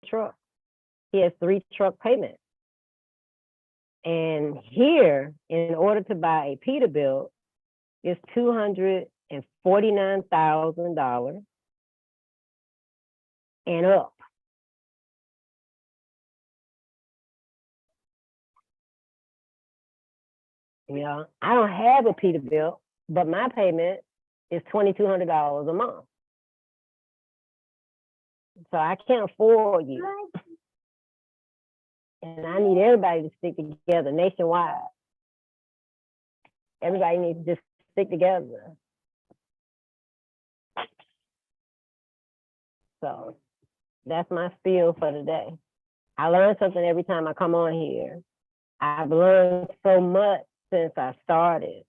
truck. He has 3 truck payments. And here, in order to buy a Peterbilt, it's $249,000 and up. You know, I don't have a Peterbilt, but my payment is $2,200 a month. So I can't afford you. And I need everybody to stick together nationwide. Everybody needs to just stick together. So that's my spiel for today. I learn something every time I come on here. I've learned so much since I started.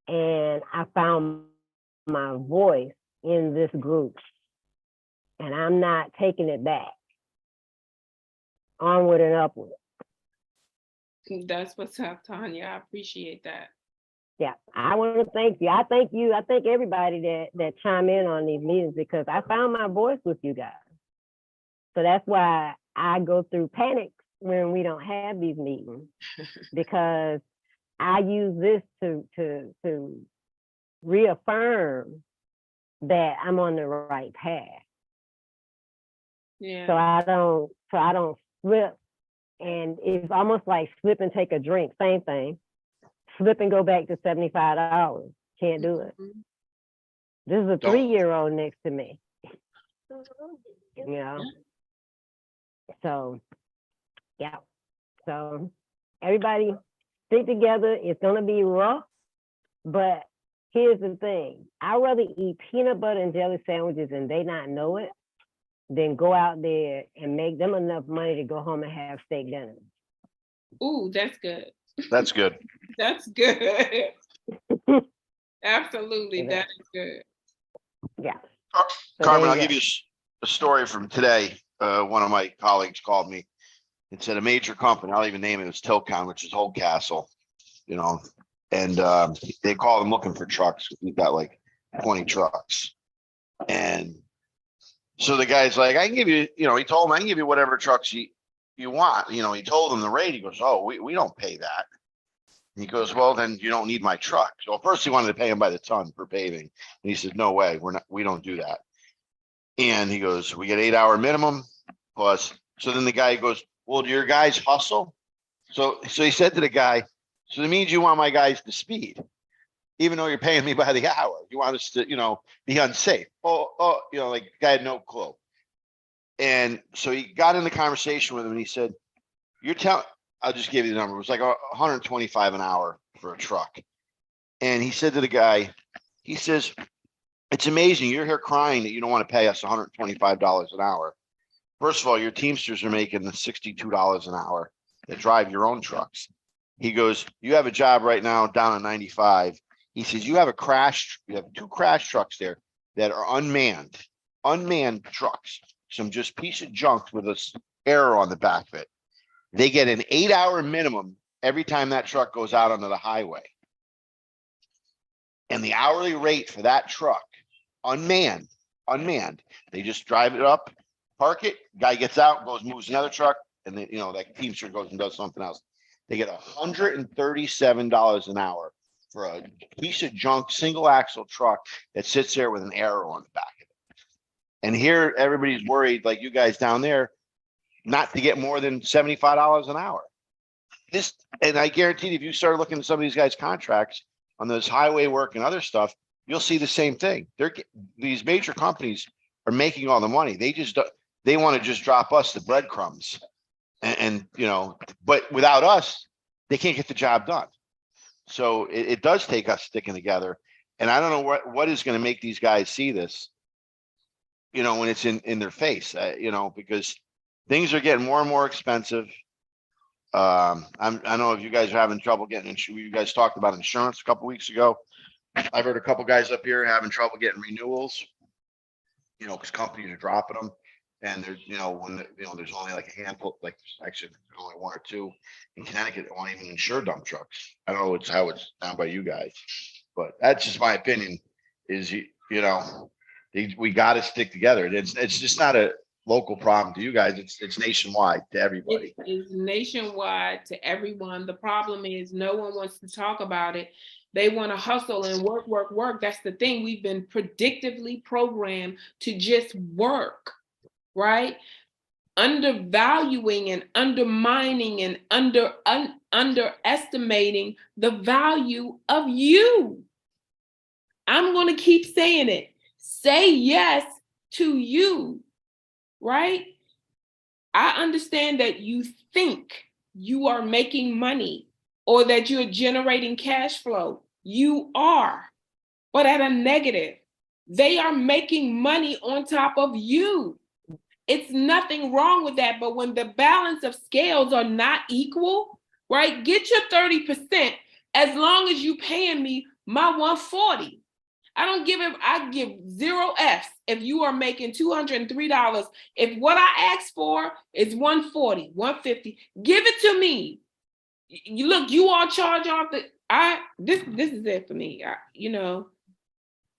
And I found my voice in this group. And I'm not taking it back. Onward and upward. That's what's up, Tanya. I appreciate that. Yeah, I want to thank you. I thank you. I thank everybody that chime in on these meetings, because I found my voice with you guys. So that's why I go through panics when we don't have these meetings, because I use this to reaffirm that I'm on the right path. Yeah. So I don't slip, and it's almost like slip and take a drink, same thing. Slip and go back to $75. Can't do it. This is a 3-year-old next to me. You know. So yeah. So everybody stick together. It's gonna be rough, but here's the thing. I'd rather eat peanut butter and jelly sandwiches and they not know it than go out there and make them enough money to go home and have steak dinner. Ooh, that's good. That's good. That's good. Absolutely, that is good. Yeah. So Carmen, I'll go. give you a story from today. One of my colleagues called me and said a major company, I'll even name it, it's Tilcon, which is Oldcastle, you know, and they called them looking for trucks. We've got like 20 trucks. And so the guy's like, I can give you, you know, he told him I can give you whatever trucks you want. You know, he told him the rate. He goes, oh, we don't pay that. And he goes, well, then you don't need my truck. So first he wanted to pay him by the ton for paving. And he said, no way, we don't do that. And he goes, we get 8-hour minimum plus. So then the guy goes, well, do your guys hustle? So he said to the guy, so that means you want my guys to speed, even though you're paying me by the hour. You want us to, you know, be unsafe. Oh, you know, like the guy had no clue. And so he got in the conversation with him and he said, I'll just give you the number. It was like 125 an hour for a truck. And he said to the guy, he says, it's amazing. You're here crying that you don't want to pay us $125 an hour. First of all, your Teamsters are making the $62 an hour that drive your own trucks. He goes, you have a job right now down at 95. He says, you have 2 crash trucks there that are unmanned trucks. Some just piece of junk with a error on the back of it. They get an 8-hour minimum every time that truck goes out onto the highway. And the hourly rate for that truck, unmanned, they just drive it up, park it, guy gets out, goes, moves another truck, and then, you know, that Teamster goes and does something else. They get $137 an hour for a piece of junk, single axle truck that sits there with an error on the back of it. And here, everybody's worried, like you guys down there, not to get more than $75 an hour. And I guarantee if you start looking at some of these guys' contracts on this highway work and other stuff, you'll see the same thing. These major companies are making all the money. They want to just drop us the breadcrumbs, and you know, but without us, they can't get the job done. So it does take us sticking together. And I don't know what is going to make these guys see this, you know, when it's in their face, you know, because things are getting more and more expensive. I know if you guys are having trouble getting insurance, you guys talked about insurance a couple weeks ago. I've heard a couple guys up here having trouble getting renewals, you know, because companies are dropping them. And there's, you know, there's only like a handful, like actually only 1 or 2 in Connecticut that won't even insure dump trucks. I don't know how it's down by you guys, but that's just my opinion. Is we got to stick together. It's just not local problem to you guys. It's nationwide to everybody. It is nationwide to everyone. The problem is no one wants to talk about it. They want to hustle and work, work, work. That's the thing. We've been predictively programmed to just work, right? Undervaluing and undermining and underestimating the value of you. I'm going to keep saying it. Say yes to you, right? I understand that you think you are making money or that you're generating cash flow. You are, but at a negative. They are making money on top of you. It's nothing wrong with that. But when the balance of scales are not equal, right? Get your 30% as long as you paying me my 140. I don't give it, I give 0 Fs if you are making $203. If what I asked for is 140, 150, give it to me. You look, you all charge off this is it for me.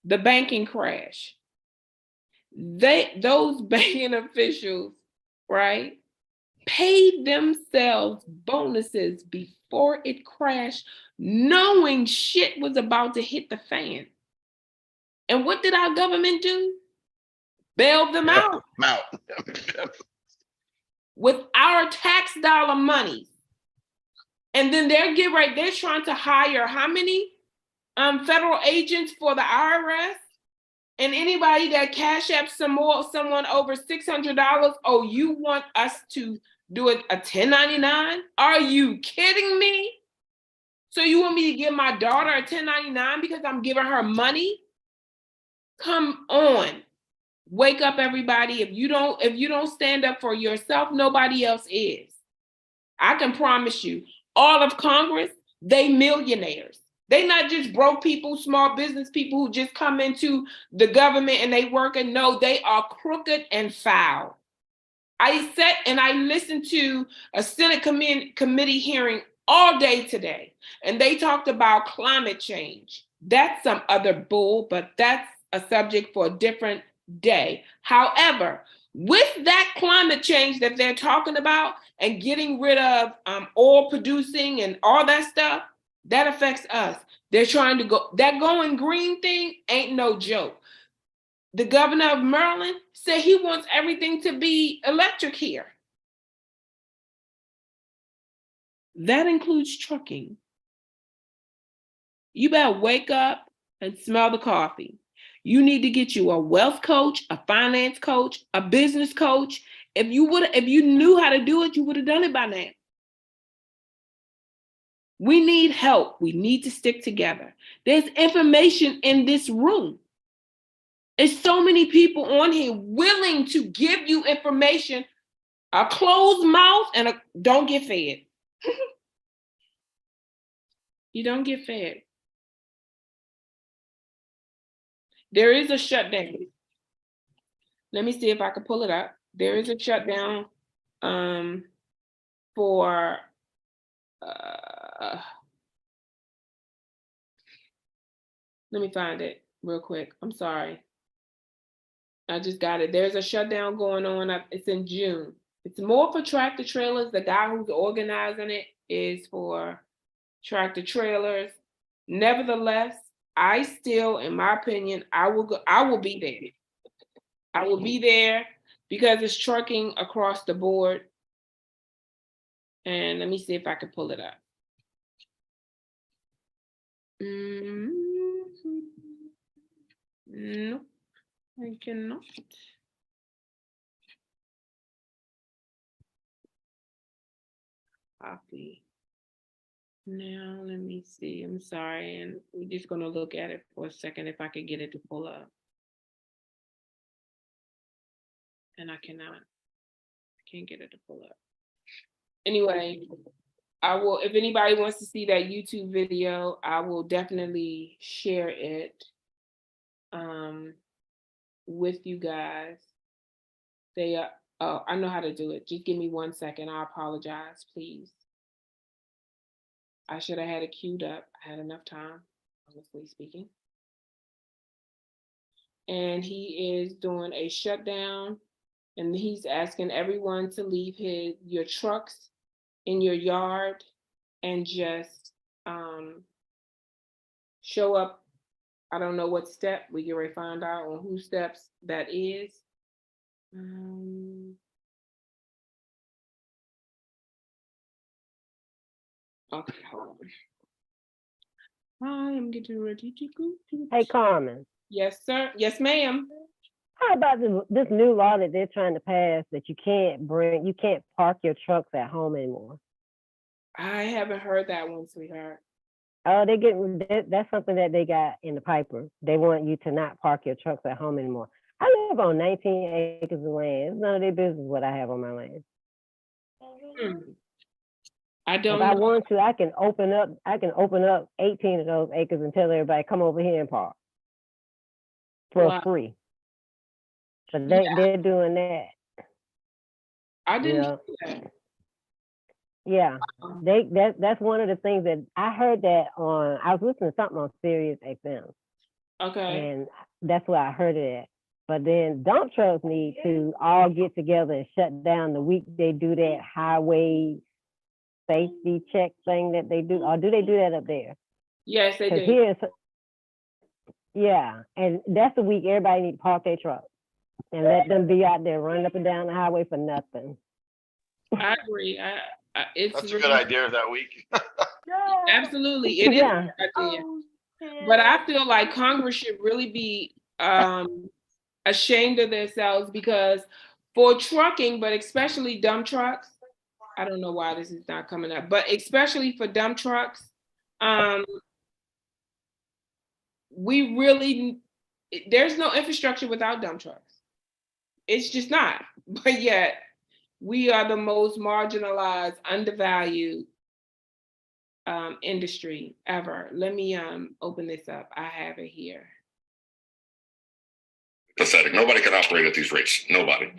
The banking crash. Those banking officials, right, paid themselves bonuses before it crashed, knowing shit was about to hit the fan. And what did our government do? Bailed them out with our tax dollar money. And then they're trying to hire how many federal agents for the IRS? And anybody that cash apps someone over $600, oh, you want us to do a 1099? Are you kidding me? So you want me to give my daughter a 1099 because I'm giving her money? Come on. Wake up, everybody. If you don't stand up for yourself, nobody else is. I can promise you, all of Congress, they millionaires. They not just broke people, small business people who just come into the government and they work, and no, they are crooked and foul. I sat and I listened to a Senate committee hearing all day today, and they talked about climate change. That's some other bull, but that's a subject for a different day. However, with that climate change that they're talking about and getting rid of oil producing and all that stuff, that affects us. They're trying to go, that going green thing ain't no joke. The governor of Maryland said he wants everything to be electric here. That includes trucking. You better wake up and smell the coffee. You need to get you a wealth coach, a finance coach, a business coach. If you knew how to do it, you would have done it by now. We need help. We need to stick together. There's information in this room. There's so many people on here willing to give you information. A closed mouth and don't get fed. You don't get fed. There is a shutdown. Let me see if I can pull it up. There is a shutdown for let me find it real quick. I'm sorry. I just got it. There's a shutdown going on. It's in June. It's more for tractor trailers. The guy who's organizing it is for tractor trailers. Nevertheless, I still, in my opinion, I will be there. I will be there because it's trucking across the board. And let me see if I can pull it up. No, I cannot. Copy. Now, let me see. I'm sorry. And we're just going to look at it for a second if I could get it to pull up. And I cannot. I can't get it to pull up. Anyway, I will, if anybody wants to see that YouTube video, I will definitely share it with you guys. They are, oh, I know how to do it. Just give me 1 second. I apologize, please. I should have had it queued up. I had enough time, honestly speaking. And he is doing a shutdown And he's asking everyone to leave your trucks in your yard and just show up. I don't know what step. We get ready to find out on whose steps that is. Okay, hold on. I am getting ready to go to. Hey, Carmen, Yes, sir. Yes, ma'am. how about this new law that they're trying to pass that you can't park your trucks at home anymore? I haven't heard that one, sweetheart. Oh, that's something that they got in the piper. They want you to not park your trucks at home anymore. I live on 19 acres of land. It's none of their business what I have on my land. I don't If I know. want to, I can open up 18 of those acres and tell everybody come over here and park for Wow. free. But they're doing that. I didn't Yeah. hear that. Yeah, that's one of the things that I heard that on. I was listening to something on Sirius XM, Okay. and that's where I heard it at. But then dump trucks need to all get together and shut down the week they do that highway safety check thing that they do. Or do they do that up there? Yes, they Because do. here's, yeah, and that's the week everybody need to park their trucks and let them be out there running up and down the highway for nothing. I agree. It's That's a really- good idea that week. Absolutely, it is Yeah. a good idea. But I feel like Congress should really be ashamed of themselves, because for trucking, but especially dump trucks, I don't know why this is not coming up, but especially for dump trucks, there's no infrastructure without dump trucks. It's just not. But yet, we are the most marginalized, undervalued industry ever. Let me open this up. I have it here. Pathetic. Nobody can operate at these rates. Nobody.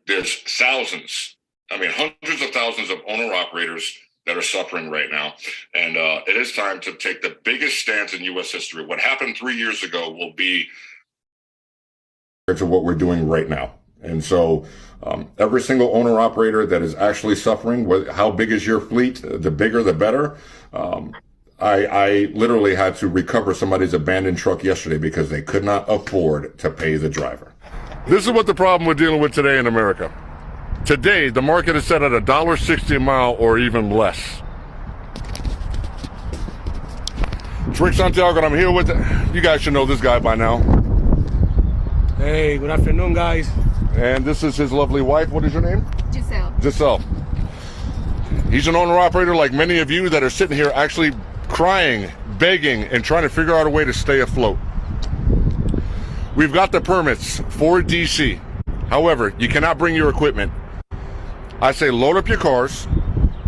There's thousands, hundreds of thousands of owner-operators that are suffering right now. And it is time to take the biggest stance in U.S. history. What happened 3 years ago will be to what we're doing right now. And so every single owner-operator that is actually suffering, how big is your fleet? The bigger, the better. I literally had to recover somebody's abandoned truck yesterday because they could not afford to pay the driver. This is what the problem we're dealing with today in America. Today, the market is set at $1.60 a mile or even less. It's Rick Santiago, and I'm here with, you guys should know this guy by now. Hey, good afternoon, guys. And this is his lovely wife. What is your name? Giselle. Giselle. He's an owner-operator like many of you that are sitting here actually crying, begging, and trying to figure out a way to stay afloat. We've got the permits for DC. However, you cannot bring your equipment. I say load up your cars,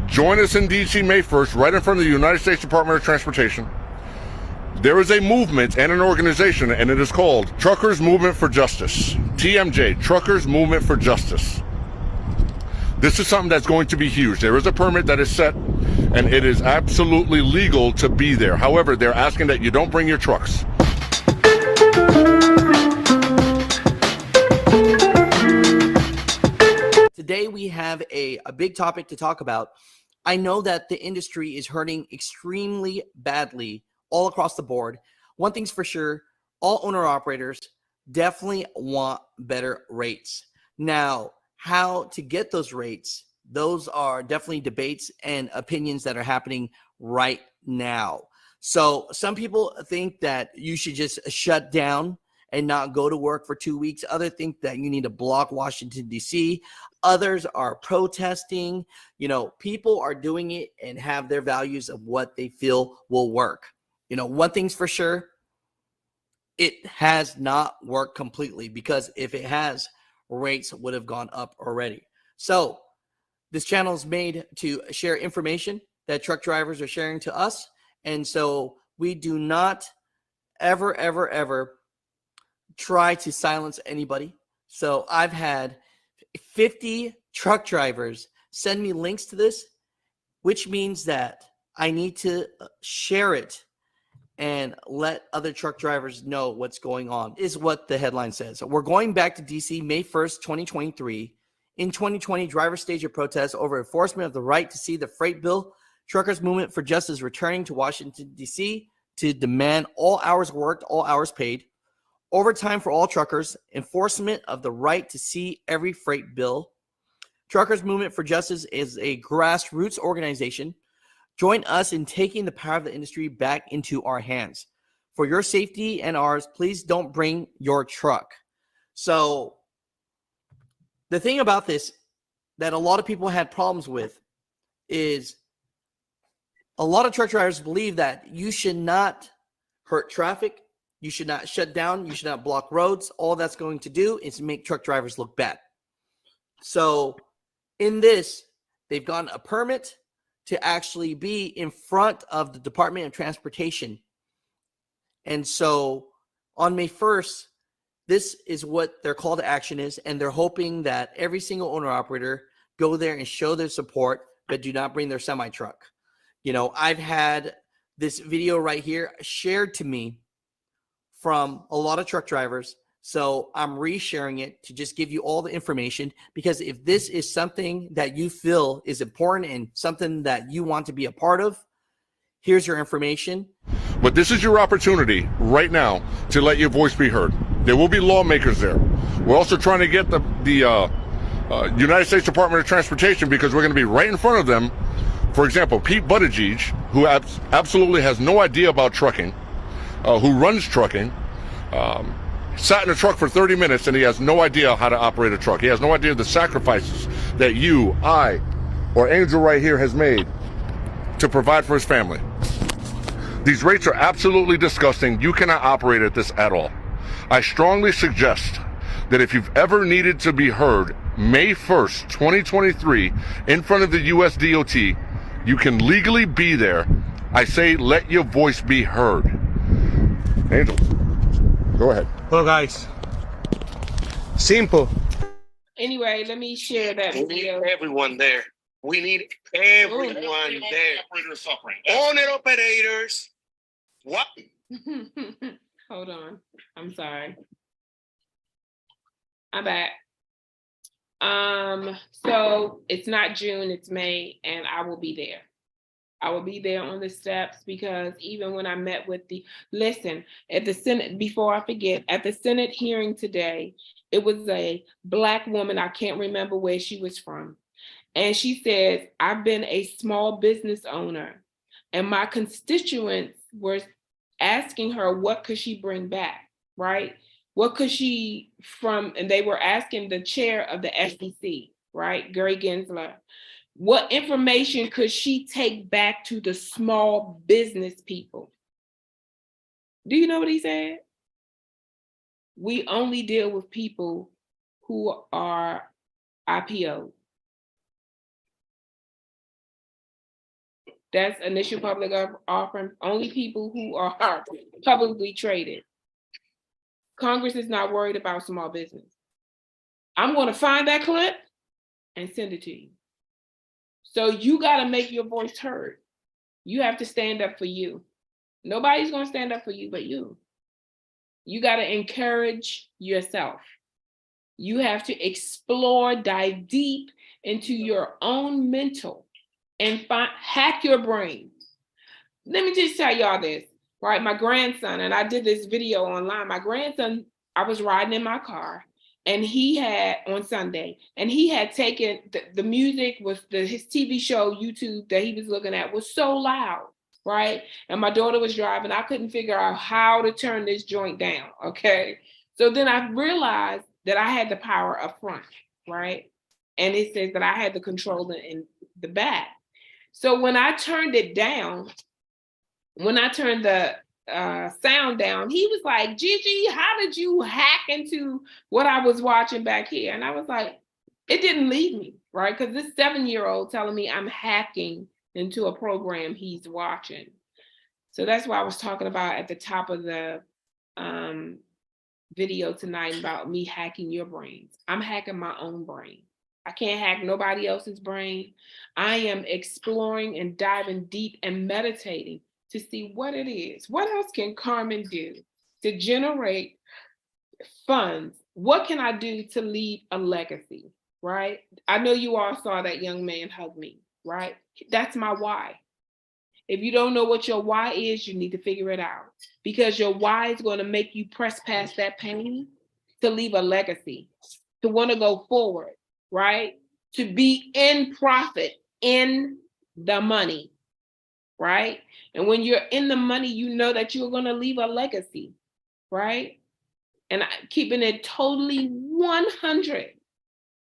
join us in DC May 1st, right in front of the United States Department of Transportation. There is a movement and an organization, and it is called Truckers Movement for Justice. TMJ, Truckers Movement for Justice. This is something that's going to be huge. There is a permit that is set, and it is absolutely legal to be there. However, they're asking that you don't bring your trucks. Today we have a big topic to talk about. I know that the industry is hurting extremely badly all across the board. One thing's for sure, all owner operators definitely want better rates. Now, how to get those rates, those are definitely debates and opinions that are happening right now. So some people think that you should just shut down and not go to work for 2 weeks. Others think that you need to block Washington, D.C. Others are protesting. People are doing it and have their values of what they feel will work. One thing's for sure, it has not worked completely, because if it has, rates would have gone up already. So this channel is made to share information that truck drivers are sharing to us. And so we do not ever, ever, ever try to silence anybody. So I've had 50 truck drivers send me links to this, which means that I need to share it and let other truck drivers know what's going on, is what the headline says. We're going back to DC May 1st, 2023. In 2020, drivers staged a protest over enforcement of the right to see the freight bill. Truckers Movement for Justice returning to Washington, D.C. to demand all hours worked, all hours paid, overtime for all truckers, enforcement of the right to see every freight bill. Truckers Movement for Justice is a grassroots organization. Join us in taking the power of the industry back into our hands. For your safety and ours, please don't bring your truck. So the thing about this that a lot of people had problems with is a lot of truck drivers believe that you should not hurt traffic, you should not shut down, you should not block roads. All that's going to do is make truck drivers look bad. So in this, they've gotten a permit to actually be in front of the Department of Transportation. And so on May 1st, this is what their call to action is, and they're hoping that every single owner-operator go there and show their support, but do not bring their semi-truck. You know, I've had this video right here shared to me from a lot of truck drivers, so I'm resharing it to just give you all the information, because if this is something that you feel is important and something that you want to be a part of, here's your information. But this is your opportunity right now to let your voice be heard. There will be lawmakers there. We're also trying to get the United States Department of Transportation, because we're going to be right in front of them. For example, Pete Buttigieg, who absolutely has no idea about trucking, who runs trucking, sat in a truck for 30 minutes and he has no idea how to operate a truck. He has no idea the sacrifices that you, I, or Angel right here has made to provide for his family. These rates are absolutely disgusting. You cannot operate at this at all. I strongly suggest that if you've ever needed to be heard, May 1st, 2023, in front of the US DOT, you can legally be there. I say let your voice be heard. Angel, go ahead. Well, guys, simple. Anyway, let me share that We need video. everyone there. We need everyone there. Owner operators. What? Hold on. I'm sorry. I'm back. So it's not June, it's May, and I will be there. I will be there on the steps, because even when I met with listen, at the Senate, before I forget, at the Senate hearing today, it was a Black woman, I can't remember where she was from. And she said, I've been a small business owner, and my constituents were asking her, what could she bring back, right? What could she and they were asking the chair of the FCC, right, Gary Gensler, what information could she take back to the small business people? Do you know what he said? We only deal with people who are IPO. That's initial public offering, only people who are publicly traded. Congress is not worried about small business. I'm going to find that clip and send it to you. So you got to make your voice heard. You have to stand up for you. Nobody's going to stand up for you but you. You got to encourage yourself. You have to explore, dive deep into your own mental and hack your brain. Let me just tell y'all this, right? My grandson, and I did this video online, my grandson, I was riding in my car, and he had, on Sunday, and he had taken, the music was, his TV show, YouTube, that he was looking at was so loud, right? And my daughter was driving, I couldn't figure out how to turn this joint down, okay? So then I realized that I had the power up front, right? And it says that I had the control in the back. So when I turned it down, when I turned the sound down, he was like, Gigi, how did you hack into what I was watching back here? And I was like, it didn't leave me, right? Because this 7-year-old telling me I'm hacking into a program he's watching. So that's why I was talking about at the top of the video tonight about me hacking your brains. I'm hacking my own brain. I can't hack nobody else's brain. I am exploring and diving deep and meditating to see what it is. What else can Carmen do to generate funds? What can I do to leave a legacy, right? I know you all saw that young man hug me, right? That's my why. If you don't know what your why is, you need to figure it out, because your why is going to make you press past that pain to leave a legacy, to want to go forward, right? To be in profit, in the money, right? And when you're in the money, you know that you're going to leave a legacy, right? And keeping it totally 100.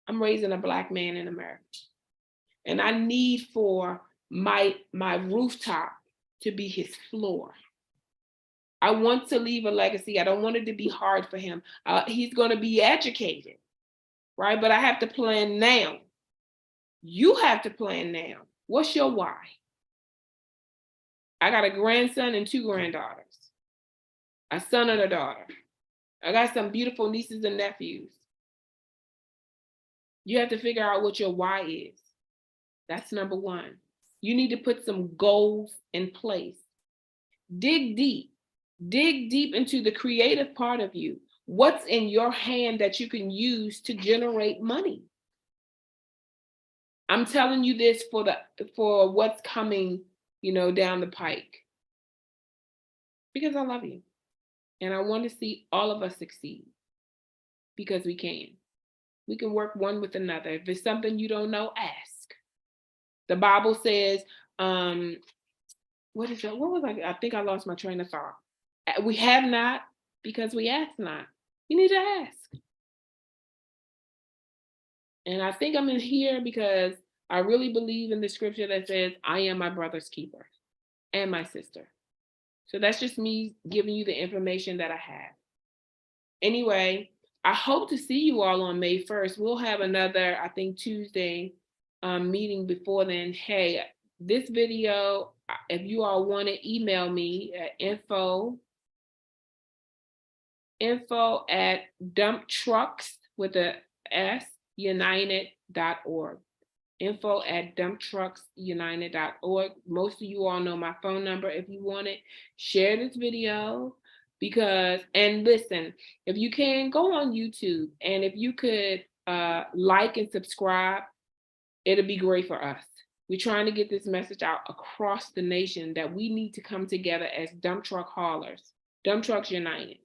I'm raising a Black man in America. And I need for my rooftop to be his floor. I want to leave a legacy. I don't want it to be hard for him. He's going to be educated, right? But I have to plan now. You have to plan now. What's your why? I got a grandson and 2 granddaughters, a son and a daughter. I got some beautiful nieces and nephews. You have to figure out what your why is. That's number 1. You need to put some goals in place. Dig deep into the creative part of you. What's in your hand that you can use to generate money? I'm telling you this for what's coming, down the pike, because I love you. And I want to see all of us succeed, because we can. We can work one with another. If it's something you don't know, ask. The Bible says, what is that? What was I think I lost my train of thought. We have not because we ask not. You need to ask. And I think I'm in here because I really believe in the scripture that says, I am my brother's keeper and my sister. So that's just me giving you the information that I have. Anyway, I hope to see you all on May 1st. We'll have another, I think, Tuesday meeting before then. Hey, this video, if you all want to email me at info@dumptrucks with a S, united.org. info@dumptrucksunited.org. Most of you all know my phone number. If you want it, share this video, and listen, if you can, go on YouTube, and if you could like and subscribe, it'll be great for us. We're trying to get this message out across the nation that we need to come together as dump truck haulers, Dump Trucks United.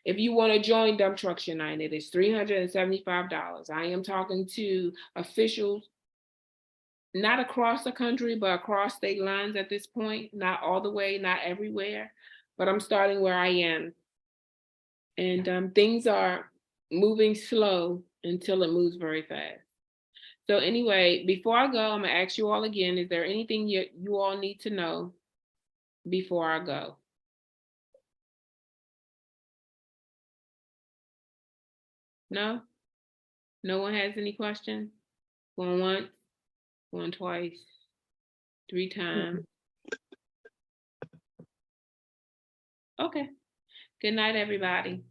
If you want to join Dump Trucks United, it's $375. I am talking to officials, not across the country, but across state lines at this point, not all the way, not everywhere, but I'm starting where I am. And things are moving slow until it moves very fast. So anyway, before I go, I'm gonna ask you all again, is there anything you all need to know before I go? No? No one has any questions? Going once, going twice, 3 times. Okay. Good night, everybody.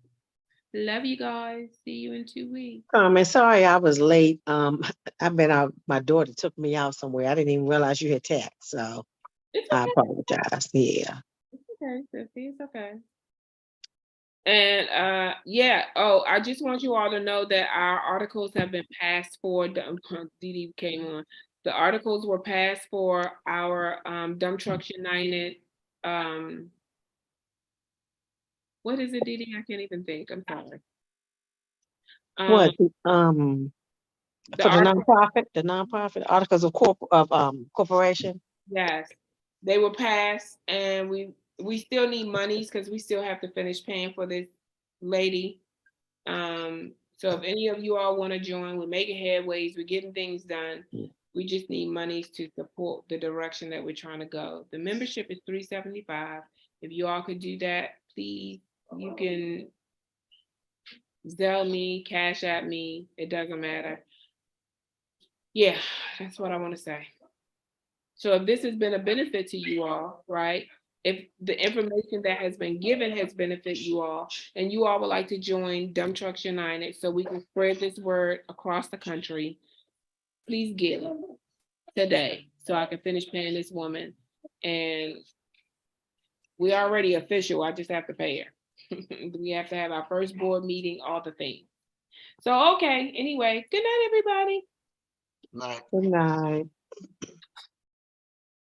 Love you guys. See you in 2 weeks. Sorry I was late. I've been out. My daughter took me out somewhere. I didn't even realize you had text, so It's I okay. apologize. Yeah. It's okay, Sissy. It's okay. And yeah. Oh, I just want you all to know that our articles have been passed for. Didi came on. The articles were passed for our Dump Trucks United. What is it, Didi? I can't even think. I'm sorry. What? The For the nonprofit articles of corporation. Yes, they were passed, and we still need monies because we still have to finish paying for this lady. So if any of you all want to join, we're making headways, we're getting things done. We just need monies to support the direction that we're trying to go. The membership is $375. If you all could do that, please. You can Zelle me, Cash App me, it doesn't matter. Yeah, that's what I want to say. So if this has been a benefit to you all, right? If the information that has been given has benefited you all, and you all would like to join Dump Trucks United so we can spread this word across the country, please give today so I can finish paying this woman and We already official. I just have to pay her. We have to have our first board meeting, all the things. So, okay, anyway, good night, everybody. Night. Good night.